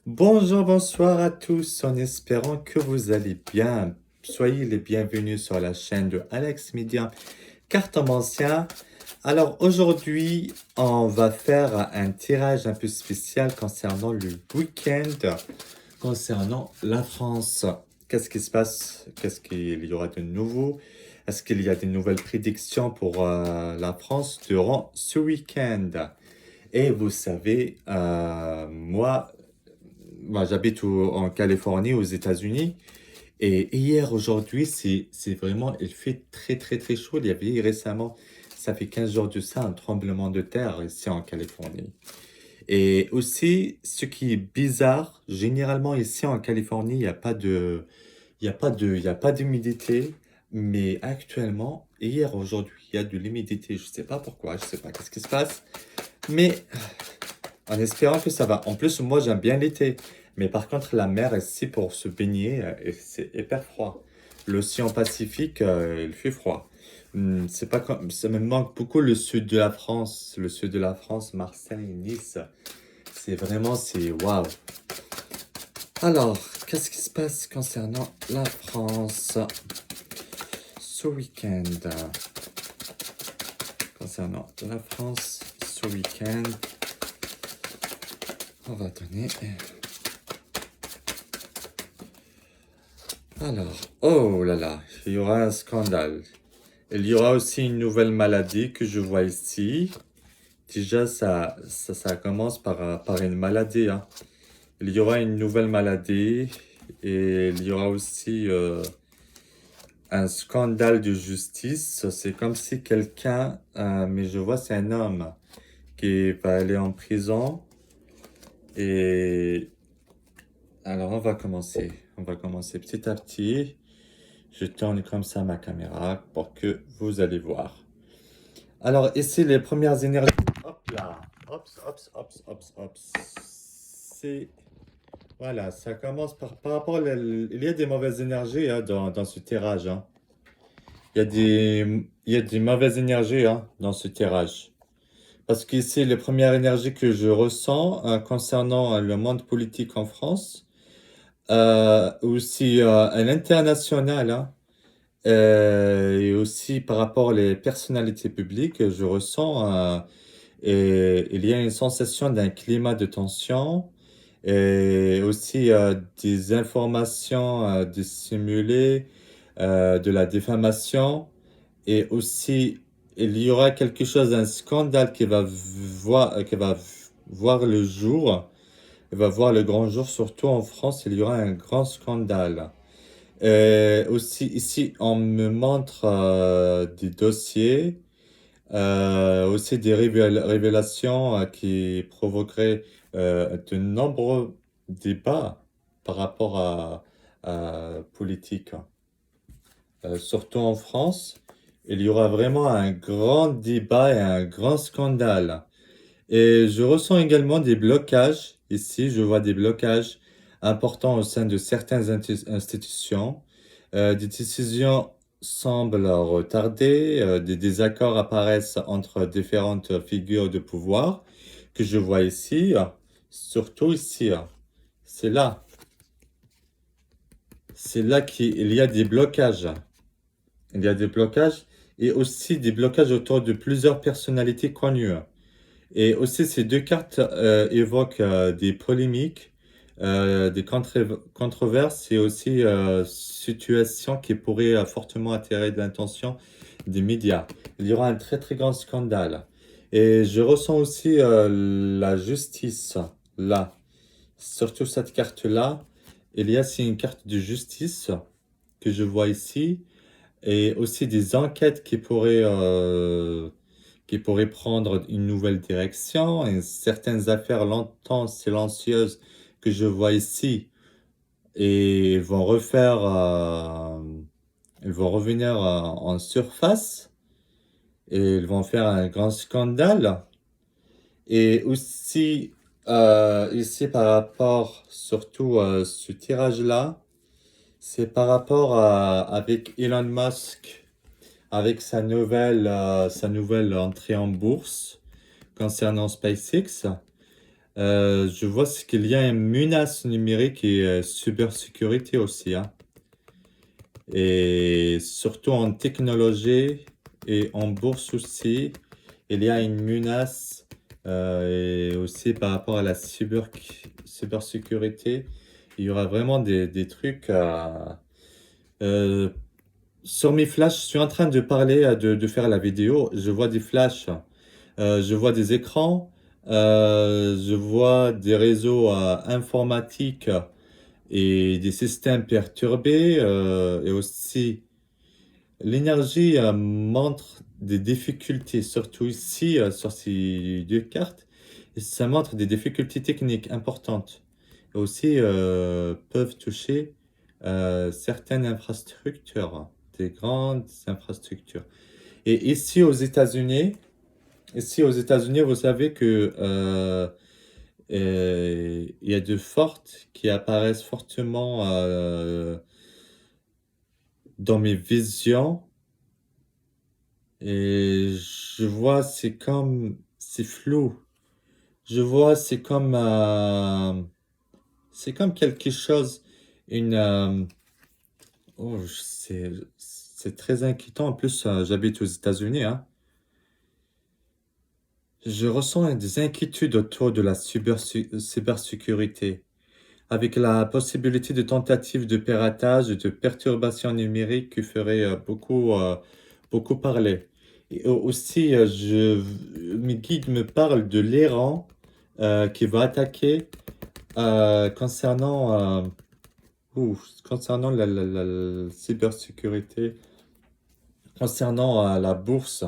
Bonjour, bonsoir à tous, en espérant que vous allez bien. Soyez les bienvenus sur la chaîne de Alex Media Cartomancien. Alors aujourd'hui, on va faire un tirage un peu spécial concernant le week-end, concernant la France. Qu'est-ce qui se passe? Qu'est-ce qu'il y aura de nouveau? Est-ce qu'il y a des nouvelles prédictions pour la France durant ce week-end? Et vous savez, moi, j'habite en Californie, aux États-Unis. Et hier, aujourd'hui, c'est vraiment, il fait très, très, très chaud. Il y avait récemment, ça fait 15 jours de ça, un tremblement de terre ici en Californie. Et aussi, ce qui est bizarre, généralement ici en Californie, il y a pas d'humidité. Mais actuellement, hier, aujourd'hui, il y a de l'humidité. Je sais pas pourquoi, je sais pas qu'est-ce qui se passe. Mais en espérant que ça va. En plus, moi, j'aime bien l'été. Mais par contre, la mer ici pour se baigner, et c'est hyper froid. L'océan Pacifique, il fait froid. C'est pas comme, ça me manque beaucoup le sud de la France. Le sud de la France, Marseille, Nice. C'est waouh. Alors, qu'est-ce qui se passe concernant la France ce week-end? Concernant la France ce week-end, on va donner. Alors, oh là là, il y aura un scandale. Il y aura aussi une nouvelle maladie que je vois ici. Déjà, ça commence par une maladie, hein. Il y aura une nouvelle maladie et il y aura aussi un scandale de justice. C'est comme si quelqu'un, mais je vois c'est un homme qui va aller en prison. Et alors, on va commencer. On va commencer petit à petit. Je tourne comme ça ma caméra pour que vous allez voir. Alors, ici, les premières énergies. Hop là. Hops, hops, hops, hops, hops. C'est. Voilà, ça commence par rapport. Il y a des mauvaises énergies hein, dans ce tirage. Hein. Il y a des mauvaises énergies hein, dans ce tirage. Parce qu'ici, les premières énergies que je ressens concernant le monde politique en France, aussi à l'international, hein, et aussi par rapport aux personnalités publiques, je ressens et il y a une sensation d'un climat de tension et aussi des informations dissimulées, de la diffamation et aussi il y aura quelque chose, un scandale qui va voir le jour, il va voir le grand jour, surtout en France, il y aura un grand scandale. Aussi, ici, on me montre des dossiers, aussi des révélations qui provoqueraient de nombreux débats par rapport à politique. Surtout en France, il y aura vraiment un grand débat et un grand scandale. Et je ressens également des blocages. Ici, je vois des blocages importants au sein de certaines institutions. Des décisions semblent retardées, des désaccords apparaissent entre différentes figures de pouvoir que je vois ici, surtout ici. C'est là, c'est là qu'il y a des blocages. Il y a des blocages et aussi des blocages autour de plusieurs personnalités connues. Et aussi, ces deux cartes évoquent des polémiques, des controverses et aussi situations qui pourraient fortement attirer de l'attention des médias. Il y aura un très très grand scandale. Et je ressens aussi la justice là. Surtout cette carte-là. Il y a aussi une carte de justice que je vois ici et aussi des enquêtes qui pourraient prendre une nouvelle direction et certaines affaires longtemps silencieuses que je vois ici et ils vont revenir en surface et ils vont faire un grand scandale. Et aussi ici par rapport surtout à ce tirage-là, c'est par rapport avec Elon Musk avec sa nouvelle entrée en bourse concernant SpaceX. Je vois ce qu'il y a une menace numérique et cybersécurité aussi, hein. Et surtout en technologie et en bourse aussi, il y a une menace et aussi par rapport à la cybersécurité, il y aura vraiment des trucs à... euh, sur mes flashs, je suis en train de parler, de faire la vidéo, je vois des flashs, je vois des écrans, je vois des réseaux informatiques et des systèmes perturbés et aussi l'énergie montre des difficultés, surtout ici sur ces deux cartes, et ça montre des difficultés techniques importantes. Et aussi peuvent toucher certaines infrastructures, des grandes infrastructures. Et ici aux États-Unis, vous savez que il y a de fortes qui apparaissent fortement dans mes visions. Et je vois, c'est flou. Je vois, c'est comme quelque chose, une, oh, c'est très inquiétant. En plus, j'habite aux États-Unis, hein. Je ressens des inquiétudes autour de la cybersécurité, avec la possibilité de tentatives de piratage et de perturbations numériques qui feraient beaucoup parler. Et aussi, mes guides me parlent de l'Iran qui va attaquer concernant, concernant la cybersécurité, concernant la bourse.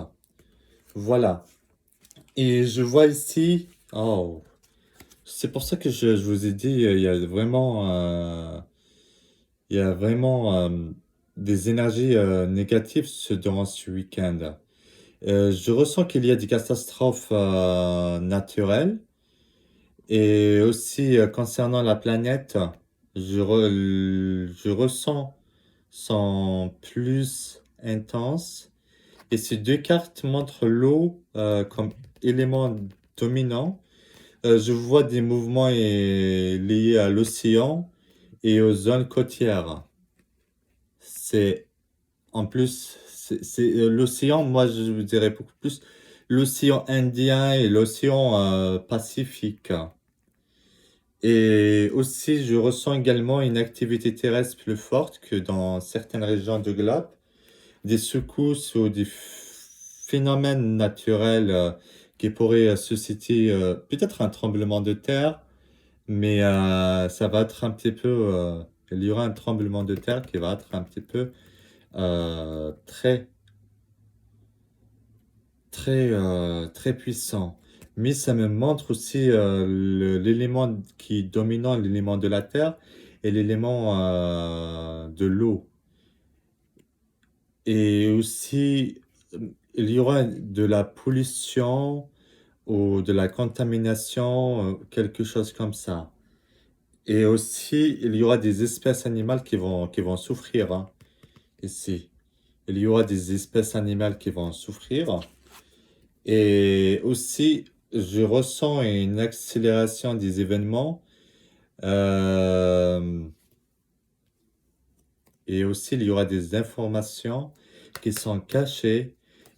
Voilà. Et je vois ici, oh, c'est pour ça que je vous ai dit, il y a vraiment des énergies négatives durant ce week-end. Je ressens qu'il y a des catastrophes naturelles et aussi concernant la planète, je ressens sont plus intenses. Et ces deux cartes montrent l'eau comme élément dominant. Je vois des mouvements liés à l'océan et aux zones côtières. C'est en plus, l'océan, moi je dirais beaucoup plus l'océan Indien et l'océan Pacifique. Et aussi, je ressens également une activité terrestre plus forte que dans certaines régions du globe, des secousses ou des phénomènes naturels qui pourraient susciter peut-être un tremblement de terre, mais ça va être un petit peu, il y aura un tremblement de terre qui va être un petit peu très, très, très puissant. Mais ça me montre aussi l'élément qui est dominant, l'élément de la terre et l'élément de l'eau. Et aussi, il y aura de la pollution ou de la contamination, quelque chose comme ça. Et aussi, il y aura des espèces animales qui vont souffrir, hein, ici. Il y aura des espèces animales qui vont souffrir. Et aussi, je ressens une accélération des événements. euh, et aussi, il y aura des informations qui sont cachées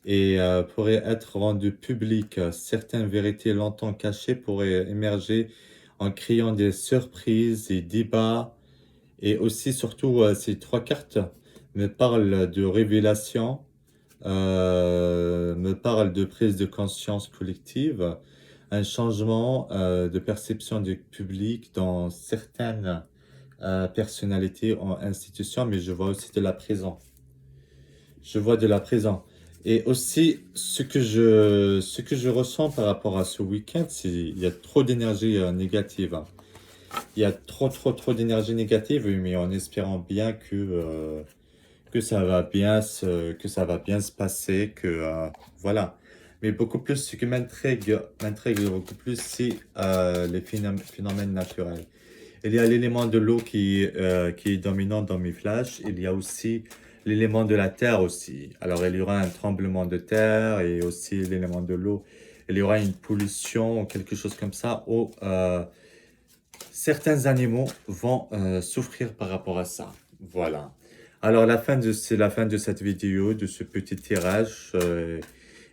et pourraient être rendues publiques. Certaines vérités longtemps cachées pourraient émerger en créant des surprises et débats. Et aussi, surtout, ces trois cartes me parlent de révélation, me parlent de prise de conscience collective, un changement de perception du public dans certaines personnalités ou institutions, mais je vois aussi de la prison. Je vois de la prison. Et aussi, ce que je ressens par rapport à ce week-end, c'est qu'il y a trop d'énergie négative, hein. Il y a trop, trop, trop d'énergie négative, oui, mais en espérant bien que ça va bien se passer, voilà. Mais beaucoup plus, ce qui m'intrigue beaucoup plus, c'est les phénomènes naturels. Il y a l'élément de l'eau qui est dominant dans mes flashs. Il y a aussi l'élément de la terre aussi. Alors, il y aura un tremblement de terre et aussi l'élément de l'eau. il y aura une pollution ou quelque chose comme ça, où certains animaux vont souffrir par rapport à ça. Voilà. Alors, c'est la fin de cette vidéo, de ce petit tirage.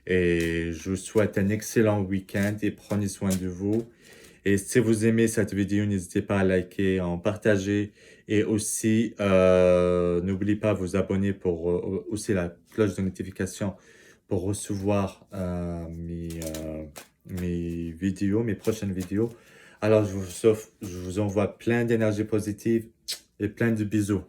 Et je vous souhaite un excellent week-end et prenez soin de vous. Et si vous aimez cette vidéo, n'hésitez pas à liker, à en partager. Et aussi, n'oubliez pas de vous abonner pour aussi la cloche de notification pour recevoir mes vidéos, mes prochaines vidéos. Alors, je vous envoie plein d'énergie positive et plein de bisous.